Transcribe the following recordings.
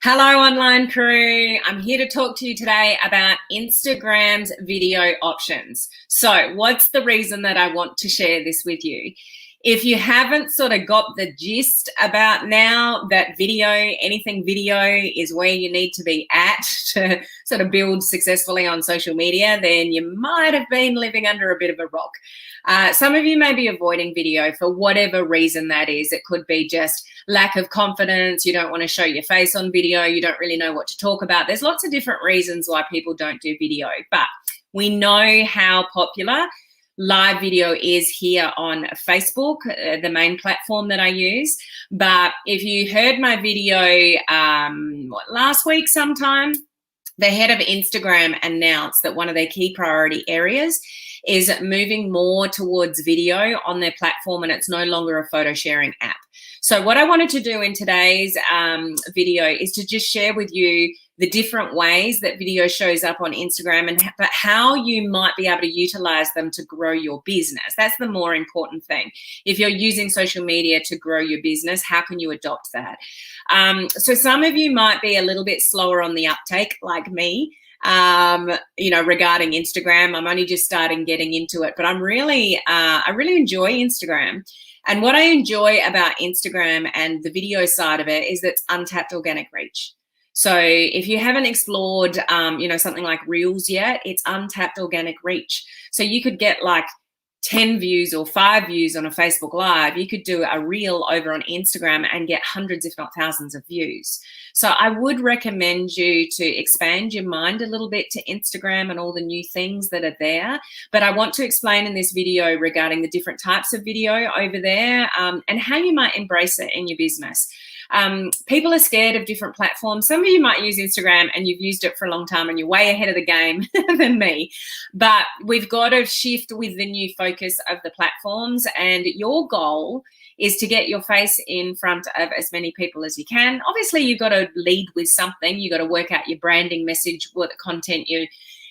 Hello, online crew. I'm here to talk to you today about Instagram's video options. So, what's the reason that I want to share this with you? If you haven't sort of got the gist about now that anything video is where you need to be at to sort of build successfully on social media, then you might have been living under a bit of a rock. Some of you may be avoiding video for whatever reason that is. It could be just lack of confidence. You don't want to show your face on video. You don't really know what to talk about. There's lots of different reasons why people don't do video, but we know how popular live video is here on Facebook, the main platform that I use. But if you heard my video last week sometime, the head of Instagram announced that one of their key priority areas is moving more towards video on their platform, and it's no longer a photo sharing app. So what I wanted to do in today's video is to just share with you the different ways that video shows up on Instagram and how you might be able to utilize them to grow your business. That's the more important thing. If you're using social media to grow your business, how can you adopt that? So some of you might be a little bit slower on the uptake, like me. Regarding Instagram, I'm only just starting getting into it, but I really enjoy Instagram. And what I enjoy about Instagram and the video side of it is that it's untapped organic reach. So if you haven't explored, something like Reels yet, it's untapped organic reach. So you could get like 10 views or 5 views on a Facebook Live. You could do a reel over on Instagram and get hundreds, if not thousands of views. So I would recommend you to expand your mind a little bit to Instagram and all the new things that are there. But I want to explain in this video regarding the different types of video over there and how you might embrace it in your business. People are scared of different platforms. Some of you might use Instagram and you've used it for a long time and you're way ahead of the game than me. But we've got to shift with the new focus of the platforms, and your goal is to get your face in front of as many people as you can. Obviously, you've got to lead with something. You've got to work out your branding message, what the content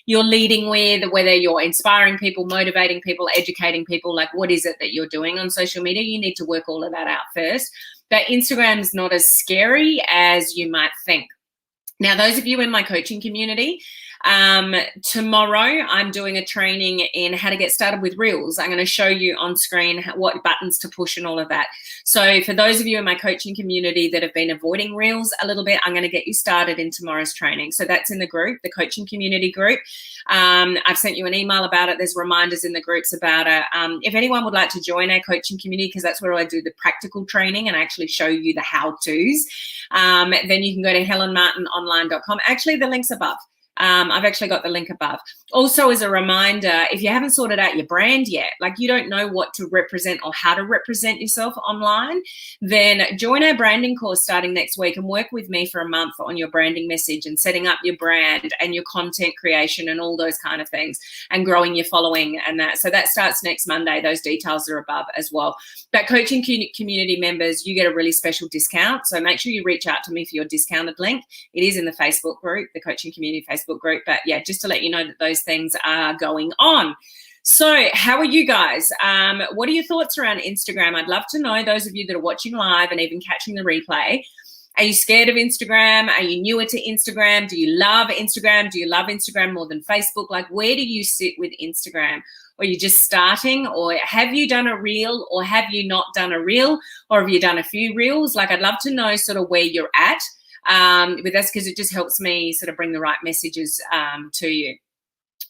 you're leading with, whether you're inspiring people, motivating people, educating people, like what is it that you're doing on social media? You need to work all of that out first. But Instagram is not as scary as you might think. Now, those of you in my coaching community, tomorrow I'm doing a training in how to get started with Reels. I'm going to show you on screen what buttons to push and all of that. So for those of you in my coaching community that have been avoiding Reels a little bit, I'm going to get you started in tomorrow's training. So that's in the group, the coaching community group. I've sent you an email about it. There's reminders in the groups about it. If anyone would like to join our coaching community, because that's where I do the practical training and I actually show you the how-tos, then you can go to helenmartinonline.com. Actually, the link's above. I've actually got the link above. Also, as a reminder, if you haven't sorted out your brand yet, like you don't know what to represent or how to represent yourself online, then join our branding course starting next week and work with me for a month on your branding message and setting up your brand and your content creation and all those kind of things and growing your following and that. So that starts next Monday. Those details are above as well. But coaching community members, you get a really special discount. So make sure you reach out to me for your discounted link. It is in the Facebook group, the coaching community Facebook group. But yeah, just to let you know that those things are going on. So how are you guys? What are your thoughts around Instagram? I'd love to know, those of you that are watching live and even catching the replay. Are you scared of Instagram? Are you newer to Instagram? Do you love Instagram? Do you love Instagram more than Facebook? Like, where do you sit with Instagram? Or are you just starting? Or have you done a reel? Or have you not done a reel? Or have you done a few reels? Like, I'd love to know sort of where you're at with this, because it just helps me sort of bring the right messages to you.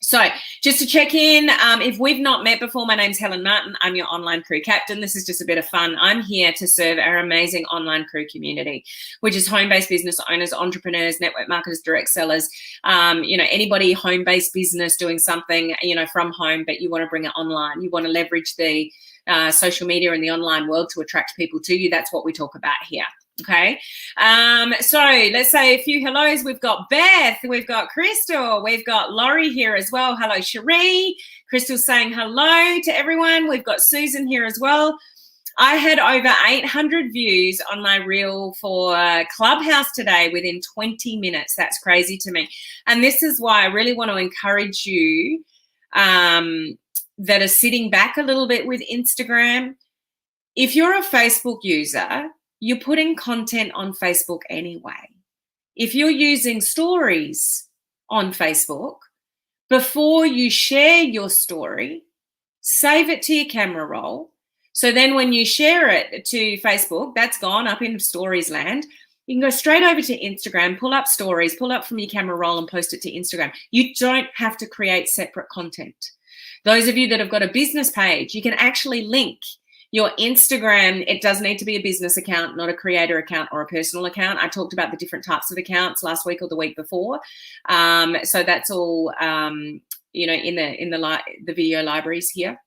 So just to check in, if we've not met before, my name's Helen Martin. I'm your online crew captain. This is just a bit of fun. I'm here to serve our amazing online crew community, which is home-based business owners, entrepreneurs, network marketers, direct sellers, anybody home-based business doing something, from home, but you want to bring it online. You want to leverage the social media and the online world to attract people to you. That's what we talk about here. Okay, so let's say a few hellos. We've got Beth, we've got Crystal, we've got Laurie here as well. Hello, Cherie. Crystal's saying hello to everyone. We've got Susan here as well. I had over 800 views on my reel for Clubhouse today within 20 minutes. That's crazy to me. And this is why I really want to encourage you that are sitting back a little bit with Instagram. If you're a Facebook user, you're putting content on Facebook anyway. if you're using stories on Facebook, before you share your story, save it to your camera roll. So then when you share it to Facebook, that's gone up in stories land. You can go straight over to Instagram, pull up stories, pull up from your camera roll and post it to Instagram. You don't have to create separate content. Those of you that have got a business page, you can actually link your Instagram. It does need to be a business account, not a creator account or a personal account. I talked about the different types of accounts last week or the week before. So that's all, you know, in the video libraries here.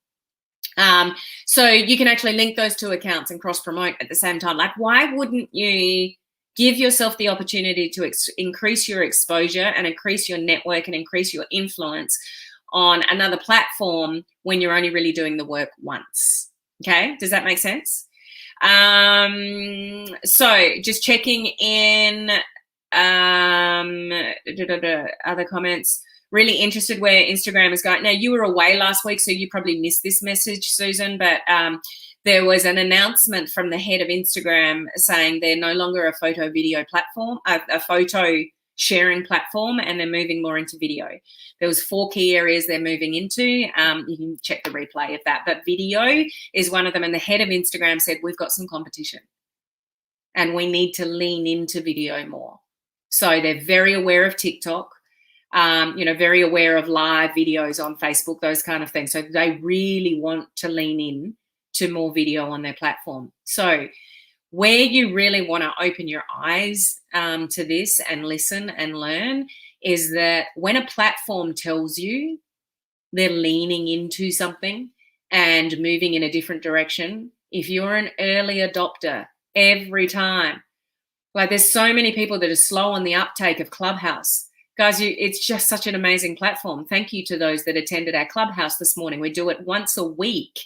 So you can actually link those two accounts and cross promote at the same time. Like, why wouldn't you give yourself the opportunity to increase your exposure and increase your network and increase your influence on another platform when you're only really doing the work once? Okay, does that make sense? So just checking in, other comments. Really interested where Instagram is going. Now, you were away last week, so you probably missed this message, Susan, but there was an announcement from the head of Instagram saying they're no longer a photo video platform, a photo sharing platform, and they're moving more into video. There was 4 key areas they're moving into. You can check the replay of that, but video is one of them. And the head of Instagram said, we've got some competition and we need to lean into video more. So they're very aware of TikTok. You know, very aware of live videos on Facebook, those kind of things. So they really want to lean in to more video on their platform. So where you really want to open your eyes to this and listen and learn is that when a platform tells you they're leaning into something and moving in a different direction, if you're an early adopter every time, like there's so many people that are slow on the uptake of Clubhouse. Guys, it's just such an amazing platform. Thank you to those that attended our Clubhouse this morning. We do it once a week.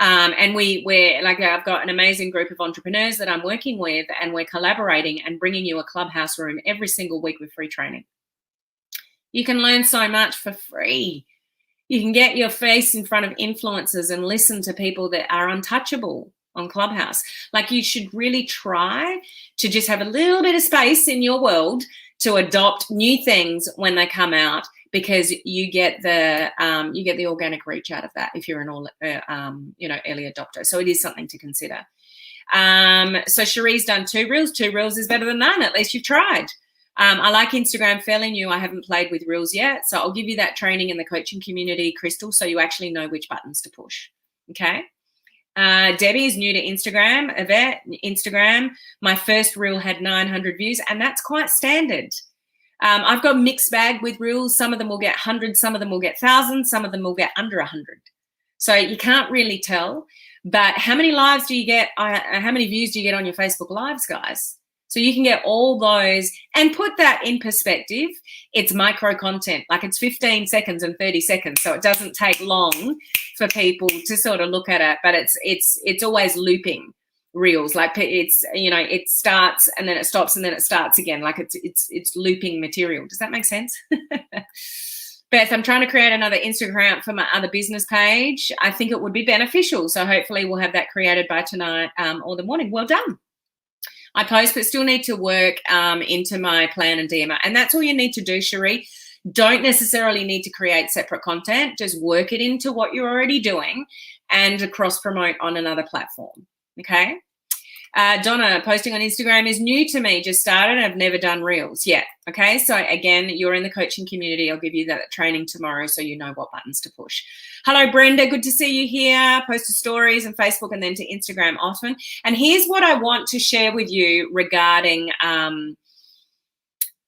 And we're like, I've got an amazing group of entrepreneurs that I'm working with, and we're collaborating and bringing you a Clubhouse room every single week with free training. You can learn so much for free. You can get your face in front of influencers and listen to people that are untouchable on Clubhouse. Like, you should really try to just have a little bit of space in your world to adopt new things when they come out, because you get the organic reach out of that if you're an you know, early adopter. So it is something to consider. So Cherie's done 2 reels. 2 reels is better than none. At least you've tried. I like Instagram, fairly new. I haven't played with reels yet. So I'll give you that training in the coaching community, Crystal, so you actually know which buttons to push. Okay. Debbie is new to Instagram. Yvette, Instagram. My first reel had 900 views, and that's quite standard. I've got a mixed bag with reels. Some of them will get hundreds, some of them will get thousands, some of them will get under 100. So you can't really tell. But how many lives do you get? How many views do you get on your Facebook Lives, guys? So you can get all those and put that in perspective. It's micro content, like it's 15 seconds and 30 seconds. So it doesn't take long for people to sort of look at it, but it's always looping reels. Like it's, you know, it starts and then it stops and then it starts again. Like it's looping material. Does that make sense? Beth, I'm trying to create another Instagram account for my other business page. I think it would be beneficial. So hopefully we'll have that created by tonight or the morning. Well done. I post, but still need to work into my plan and DMO. And that's all you need to do, Cherie. Don't necessarily need to create separate content. Just work it into what you're already doing and cross promote on another platform. Okay. Donna, posting on Instagram is new to me. Just started. I've never done reels yet. Okay. So again, you're in the coaching community. I'll give you that training tomorrow so you know what buttons to push. Hello, Brenda. Good to see you here. Post to stories and Facebook and then to Instagram often. And here's what I want to share with you regarding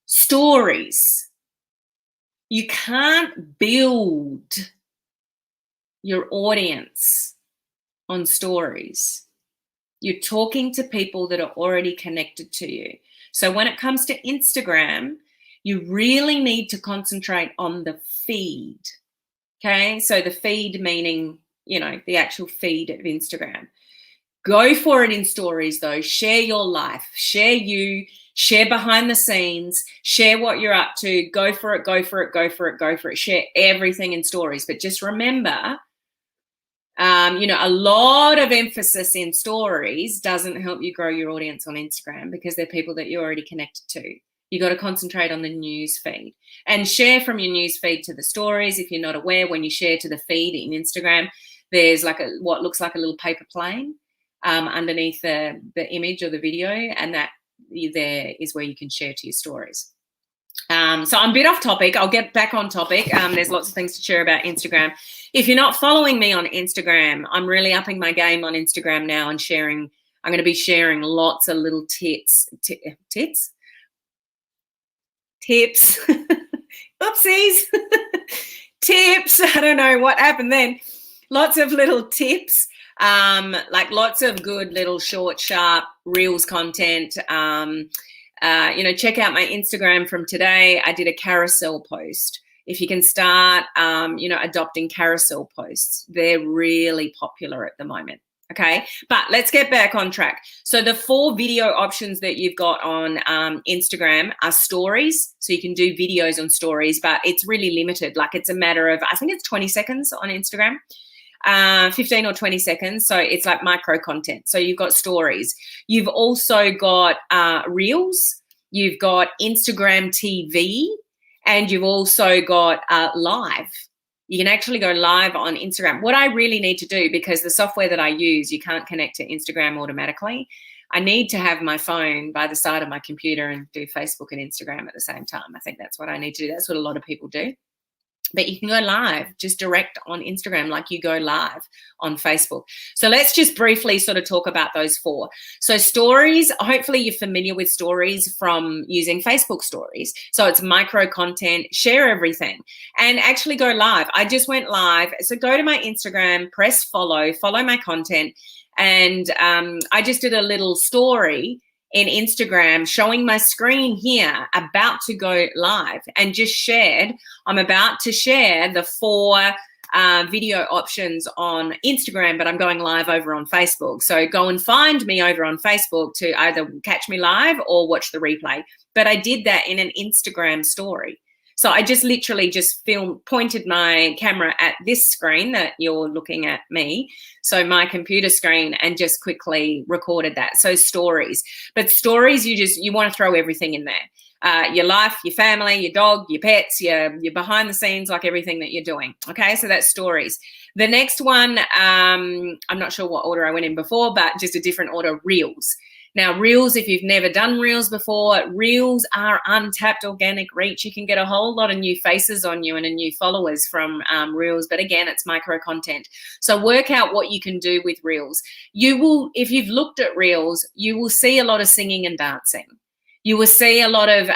stories. You can't build your audience on stories. You're talking to people that are already connected to you. So when it comes to Instagram, you really need to concentrate on the feed. Okay, so the feed meaning, you know, the actual feed of Instagram. Go for it in stories though. Share your life, share you, share behind the scenes, share what you're up to. Go for it, go for it, go for it, go for it. Share everything in stories. But just remember, you know, a lot of emphasis in stories doesn't help you grow your audience on Instagram because they're people that you're already connected to. You got to concentrate on the news feed and share from your news feed to the stories. If you're not aware, when you share to the feed in Instagram, there's like what looks like a little paper plane underneath the image or the video, and that there is where you can share to your stories. So I'm a bit off topic. I'll get back on topic. There's lots of things to share about Instagram. If you're not following me on Instagram, I'm really upping my game on Instagram now and sharing. I'm going to be sharing lots of little tips. Oopsies. Tips. I don't know what happened then. Lots of little tips, like lots of good little short, sharp Reels content. Check out my Instagram from today. I did a carousel post. If you can start, adopting carousel posts, they're really popular at the moment. Okay, but let's get back on track. So the 4 video options that you've got on Instagram are stories. So you can do videos on stories, but it's really limited. Like it's a matter of, I think it's 20 seconds on Instagram. 15 or 20 seconds. So it's like micro content. So you've got stories. You've also got Reels. You've got Instagram TV. And you've also got live. You can actually go live on Instagram. What I really need to do, because the software that I use, you can't connect to Instagram automatically. I need to have my phone by the side of my computer and do Facebook and Instagram at the same time. I think that's what I need to do. That's what a lot of people do. But you can go live, just direct on Instagram like you go live on Facebook. So let's just briefly sort of talk about those 4. So stories, hopefully you're familiar with stories from using Facebook stories. So it's micro content, share everything, and actually go live. I just went live. So go to my Instagram, press follow my content. And I just did a little story in Instagram showing my screen here about to go live, and just shared. I'm about to share the 4 video options on Instagram, but I'm going live over on Facebook. So go and find me over on Facebook to either catch me live or watch the replay. But I did that in an Instagram story. So I just literally just pointed my camera at this screen that you're looking at me, so my computer screen, and just quickly recorded that. So stories. But stories, you want to throw everything in there. Your life, your family, your dog, your pets, your behind the scenes, like everything that you're doing. Okay, so that's stories. The next one, I'm not sure what order I went in before, but just a different order, Reels. Now, Reels, if you've never done Reels before, Reels are untapped organic reach. You can get a whole lot of new faces on you and new followers from Reels. But again, it's micro content. So work out what you can do with Reels. You will, if you've looked at Reels, you will see a lot of singing and dancing. You will see a lot of,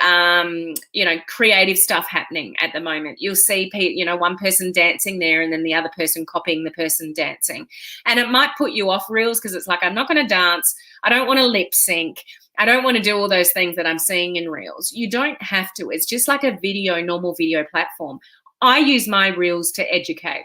creative stuff happening at the moment. You'll see, one person dancing there and then the other person copying the person dancing. And it might put you off Reels because it's like, I'm not going to dance. I don't want to lip sync. I don't want to do all those things that I'm seeing in Reels. You don't have to. It's just like a normal video platform. I use my Reels to educate.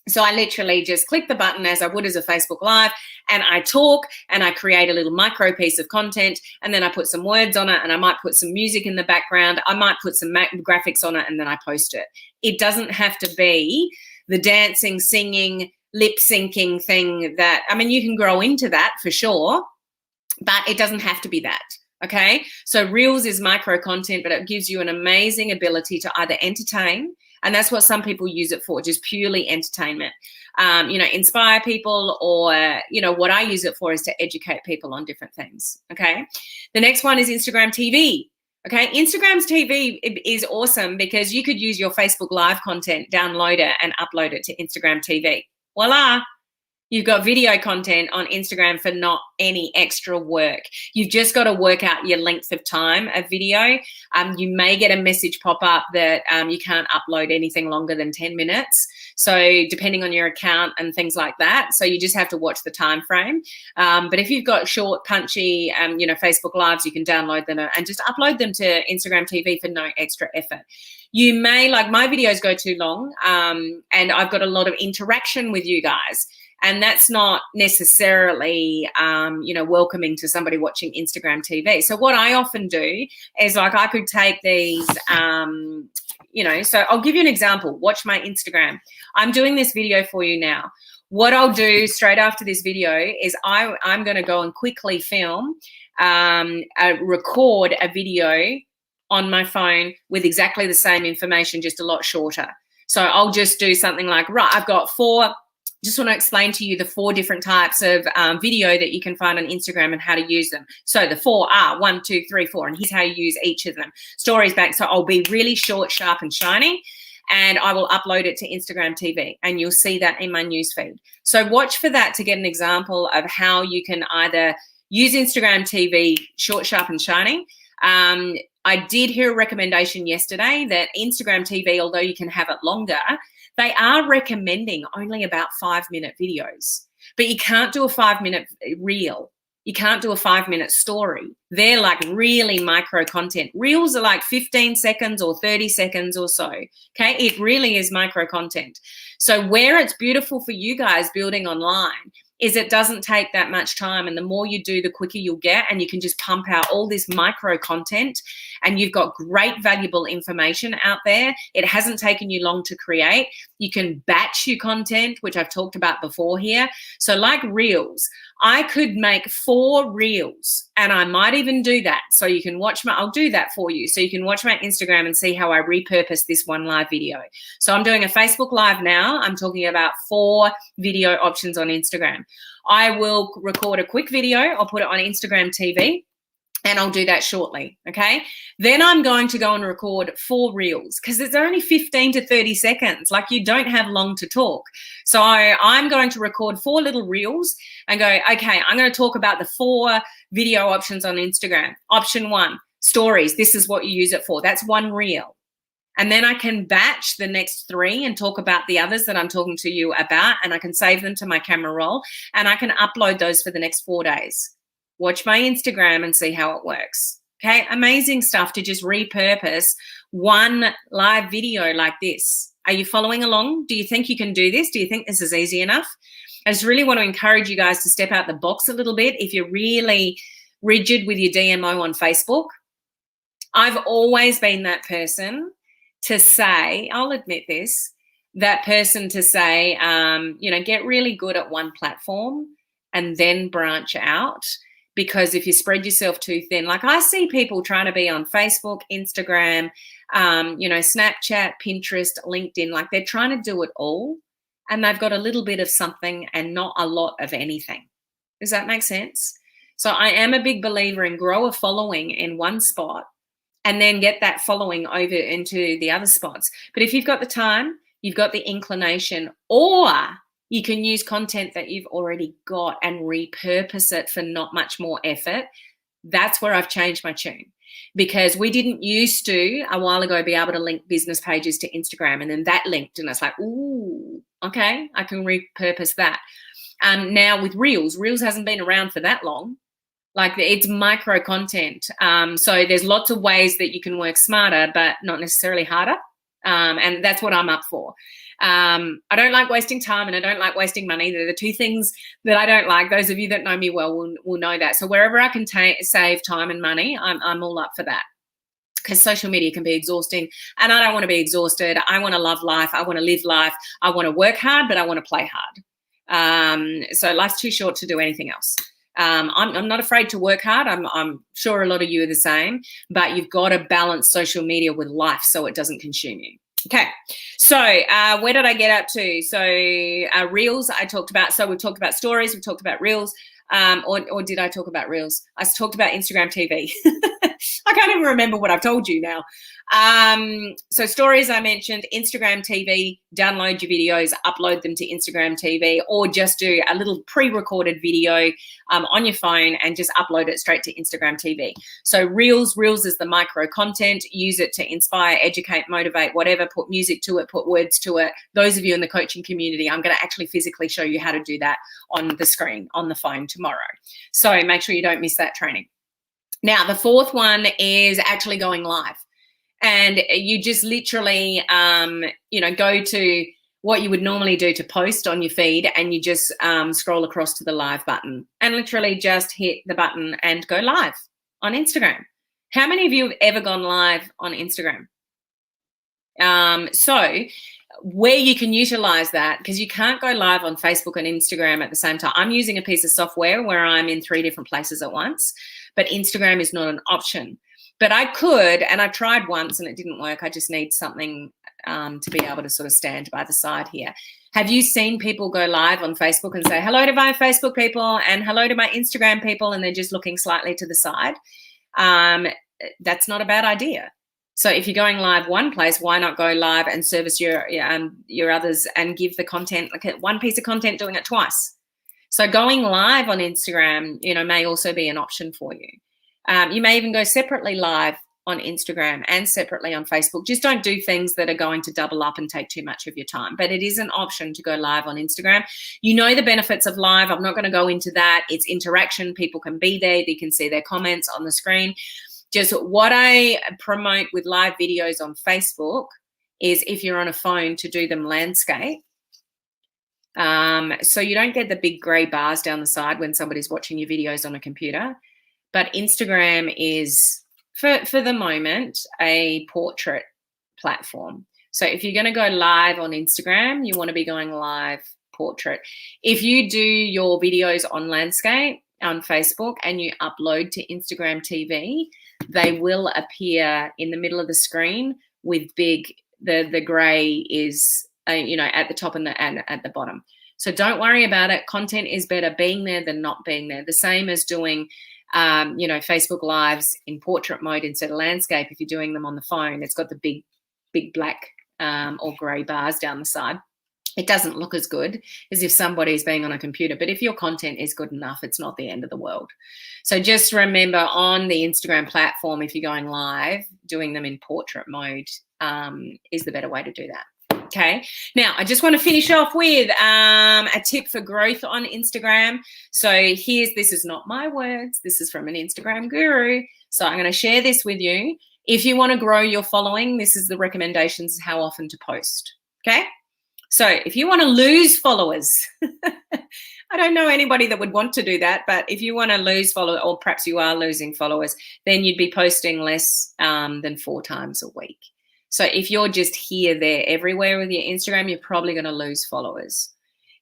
So I literally just click the button as I would as a Facebook Live, and I talk and I create a little micro piece of content, and then I put some words on it, and I might put some music in the background. I might put some graphics on it, and then I post it. It doesn't have to be the dancing, singing, lip syncing thing that, you can grow into that for sure, but it doesn't have to be that. Okay. So Reels is micro content, but it gives you an amazing ability to either entertain, and that's what some people use it for, just purely entertainment, inspire people, or, what I use it for is to educate people on different things. Okay. The next one is Instagram TV. Okay. Instagram's TV is awesome because you could use your Facebook Live content, download it and upload it to Instagram TV. Voila. You've got video content on Instagram for not any extra work. You've just got to work out your length of time of video. You may get a message pop up that you can't upload anything longer than 10 minutes. So depending on your account and things like that. So you just have to watch the time frame. But if you've got short, punchy, Facebook Lives, you can download them and just upload them to Instagram TV for no extra effort. You may, like my videos go too long, and I've got a lot of interaction with you guys. And that's not necessarily, welcoming to somebody watching Instagram TV. So what I often do is, like, I could take these, so I'll give you an example. Watch my Instagram. I'm doing this video for you now. What I'll do straight after this video is I'm going to go and quickly film, record a video on my phone with exactly the same information, just a lot shorter. So I'll just do something like, right, I've got just want to explain to you the 4 different types of video that you can find on Instagram and how to use them. So the 4 are 1, 2, 3, 4, and here's how you use each of them. Stories back. So I'll be really short, sharp, and shiny, and I will upload it to Instagram TV, and you'll see that in my newsfeed. So watch for that to get an example of how you can either use Instagram TV short, sharp, and shiny. I did hear a recommendation yesterday that Instagram TV, although you can have it longer, they are recommending only about 5-minute videos, but you can't do a 5-minute reel. You can't do a 5-minute story. They're like really micro content. Reels are like 15 seconds or 30 seconds or so. Okay. It really is micro content. So where it's beautiful for you guys building online is it doesn't take that much time, and the more you do, the quicker you'll get, and you can just pump out all this micro content, and you've got great valuable information out there. It hasn't taken you long to create. You can batch your content, which I've talked about before here. So like reels, I could make 4 reels, and I might even do that. So you can watch I'll do that for you. So you can watch my Instagram and see how I repurpose this one live video. So I'm doing a Facebook Live now. I'm talking about 4 video options on Instagram. I will record a quick video. I'll put it on Instagram TV, and I'll do that shortly, okay? Then I'm going to go and record 4 reels because it's only 15 to 30 seconds. Like, you don't have long to talk. So I'm going to record 4 little reels and go, okay, I'm going to talk about the 4 video options on Instagram. Option 1, stories. This is what you use it for. That's 1 reel. And then I can batch the next 3 and talk about the others that I'm talking to you about, and I can save them to my camera roll, and I can upload those for the next 4 days. Watch my Instagram and see how it works. Okay, amazing stuff to just repurpose 1 live video like this. Are you following along? Do you think you can do this? Do you think this is easy enough? I just really want to encourage you guys to step out the box a little bit. If you're really rigid with your DMO on Facebook, I've always been that person to say, I'll admit this, that person to say, get really good at one platform and then branch out. Because if you spread yourself too thin, like I see people trying to be on Facebook, Instagram, Snapchat, Pinterest, LinkedIn, like they're trying to do it all, and they've got a little bit of something and not a lot of anything. Does that make sense? So I am a big believer in grow a following in one spot and then get that following over into the other spots. But if you've got the time, you've got the inclination, or you can use content that you've already got and repurpose it for not much more effort. That's where I've changed my tune, because we didn't used to a while ago be able to link business pages to Instagram, and then that linked, and it's like, ooh, okay, I can repurpose that. Now with Reels hasn't been around for that long. Like, it's micro content. So there's lots of ways that you can work smarter, but not necessarily harder. And that's what I'm up for. I don't like wasting time, and I don't like wasting money. They're the 2 things that I don't like. Those of you that know me well will know that. So wherever I can save time and money, I'm all up for that. Because social media can be exhausting, and I don't want to be exhausted. I want to love life. I want to live life. I want to work hard, but I want to play hard. So life's too short to do anything else. I'm not afraid to work hard. I'm sure a lot of you are the same, but you've got to balance social media with life so it doesn't consume you. Okay, so where did I get up to? So reels I talked about. So we've talked about stories, we've talked about reels, or did I talk about reels? I talked about Instagram TV. I can't even remember what I've told you now. So stories I mentioned, Instagram TV, download your videos, upload them to Instagram TV, or just do a little pre-recorded video on your phone and just upload it straight to Instagram TV. So Reels is the micro content. Use it to inspire, educate, motivate, whatever, put music to it, put words to it. Those of you in the coaching community, I'm going to actually physically show you how to do that on the screen, on the phone tomorrow. So make sure you don't miss that training. Now, the 4th one is actually going live. And you just literally, go to what you would normally do to post on your feed, and you just scroll across to the live button and literally just hit the button and go live on Instagram. How many of you have ever gone live on Instagram? So where you can utilize that, because you can't go live on Facebook and Instagram at the same time. I'm using a piece of software where I'm in 3 different places at once, but Instagram is not an option. But I could, and I tried once and it didn't work. I just need something to be able to sort of stand by the side here. Have you seen people go live on Facebook and say, hello to my Facebook people and hello to my Instagram people, and they're just looking slightly to the side? That's not a bad idea. So if you're going live one place, why not go live and service your others and give the content, like one piece of content, doing it twice? So going live on Instagram, may also be an option for you. You may even go separately live on Instagram and separately on Facebook. Just don't do things that are going to double up and take too much of your time. But it is an option to go live on Instagram. You know the benefits of live. I'm not going to go into that. It's interaction. People can be there. They can see their comments on the screen. Just what I promote with live videos on Facebook is, if you're on a phone, to do them landscape. So you don't get the big gray bars down the side when somebody's watching your videos on a computer. But Instagram is, for the moment, a portrait platform. So if you're going to go live on Instagram, you want to be going live portrait. If you do your videos on landscape on Facebook and you upload to Instagram TV, they will appear in the middle of the screen with big, the gray is, at the top and at the bottom. So don't worry about it. Content is better being there than not being there. The same as doing Facebook Lives in portrait mode instead of landscape. If you're doing them on the phone, it's got the big black or grey bars down the side. It doesn't look as good as if somebody's being on a computer. But if your content is good enough, it's not the end of the world. So just remember, on the Instagram platform, if you're going live, doing them in portrait mode is the better way to do that. Okay, now I just want to finish off with a tip for growth on Instagram. So this is not my words, this is from an Instagram guru. So I'm going to share this with you. If you want to grow your following, this is the recommendations, how often to post. Okay, so if you want to lose followers, I don't know anybody that would want to do that, but if you want to lose followers, or perhaps you are losing followers, then you'd be posting less than 4 times a week. So if you're just here, there, everywhere with your Instagram, you're probably going to lose followers.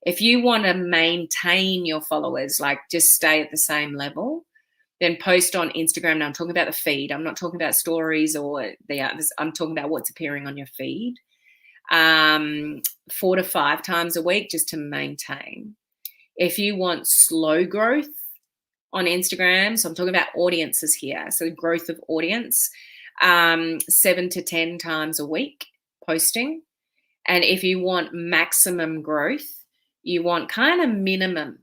If you want to maintain your followers, like just stay at the same level, then post on Instagram. Now I'm talking about the feed. I'm not talking about stories or the others. I'm talking about what's appearing on your feed. 4 to 5 times a week, just to maintain. If you want slow growth on Instagram, so I'm talking about audiences here, so growth of audience, 7 to 10 times a week posting. And if you want maximum growth, you want kind of minimum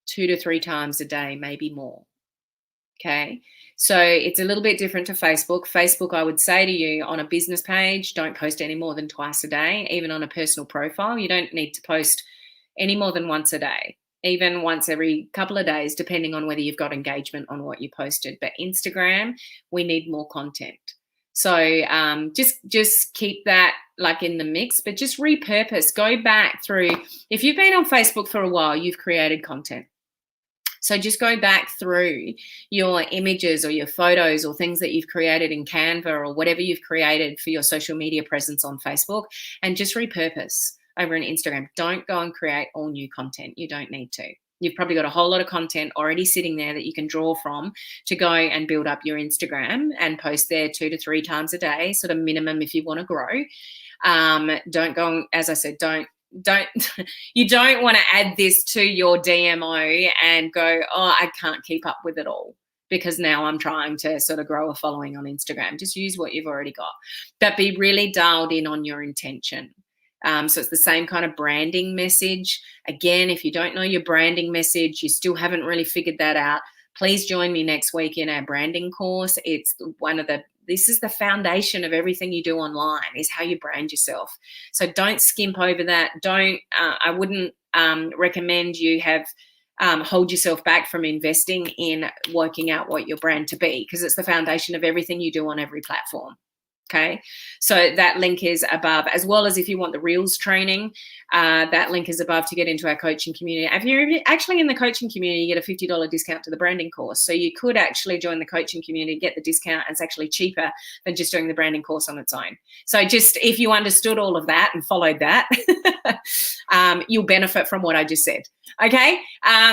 2 to 3 times a day, maybe more. Okay, so it's a little bit different to Facebook. Facebook, I would say to you, on a business page, don't post any more than twice a day. Even on a personal profile, you don't need to post any more than once a day, even once every couple of days, depending on whether you've got engagement on what you posted. But Instagram, we need more content. So just keep that like in the mix, but just repurpose, go back through. If you've been on Facebook for a while, you've created content. So just go back through your images or your photos or things that you've created in Canva or whatever you've created for your social media presence on Facebook, and just repurpose over on Instagram. Don't go and create all new content. You don't need to. You've probably got a whole lot of content already sitting there that you can draw from to go and build up your Instagram and post there 2 to 3 times a day, sort of minimum if you want to grow. Don't go, as I said, you don't want to add this to your DMO and go, oh, I can't keep up with it all because now I'm trying to sort of grow a following on Instagram. Just use what you've already got, but be really dialed in on your intention. So it's the same kind of branding message. Again, if you don't know your branding message, you still haven't really figured that out, please join me next week in our branding course. This is the foundation of everything you do online, is how you brand yourself. So don't skimp over that. I wouldn't recommend you hold yourself back from investing in working out what your brand to be, because it's the foundation of everything you do on every platform. Okay, so that link is above, as well as if you want the Reels training, that link is above to get into our coaching community. If you're actually in the coaching community, you get a $50 discount to the branding course. So you could actually join the coaching community, get the discount. It's actually cheaper than just doing the branding course on its own. So just if you understood all of that and followed that, you'll benefit from what I just said. Okay,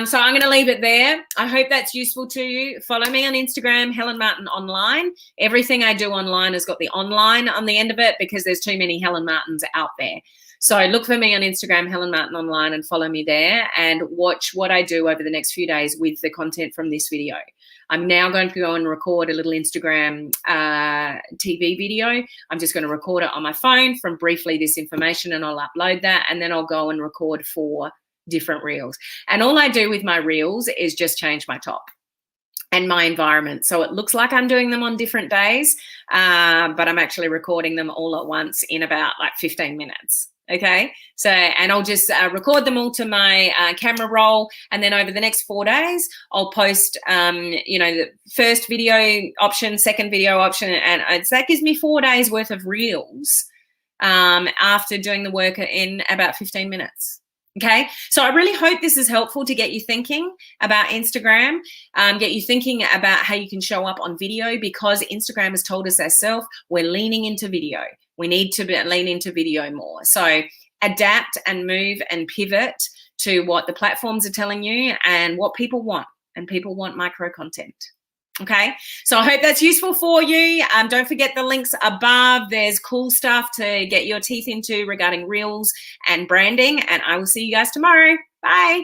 so I'm going to leave it there. I hope that's useful to you. Follow me on Instagram, Helen Martin Online. Everything I do online has got the online on the end of it because there's too many Helen Martins out there. So look for me on Instagram, Helen Martin Online, and follow me there and watch what I do over the next few days with the content from this video. I'm now going to go and record a little Instagram TV video. I'm just going to record it on my phone from briefly this information, and I'll upload that, and then I'll go and record 4 different reels. And all I do with my reels is just change my top and my environment. So it looks like I'm doing them on different days, but I'm actually recording them all at once in about like 15 minutes. Okay, so, and I'll just record them all to my camera roll, and then over the next 4 days, I'll post, the first video option, second video option, and that gives me 4 days worth of reels after doing the work in about 15 minutes. Okay, so I really hope this is helpful to get you thinking about Instagram, get you thinking about how you can show up on video, because Instagram has told us ourselves we're leaning into video. We need to lean into video more. So adapt and move and pivot to what the platforms are telling you and what people want. And people want micro content. Okay, so I hope that's useful for you. Don't forget the links above. There's cool stuff to get your teeth into regarding reels and branding. And I will see you guys tomorrow. Bye.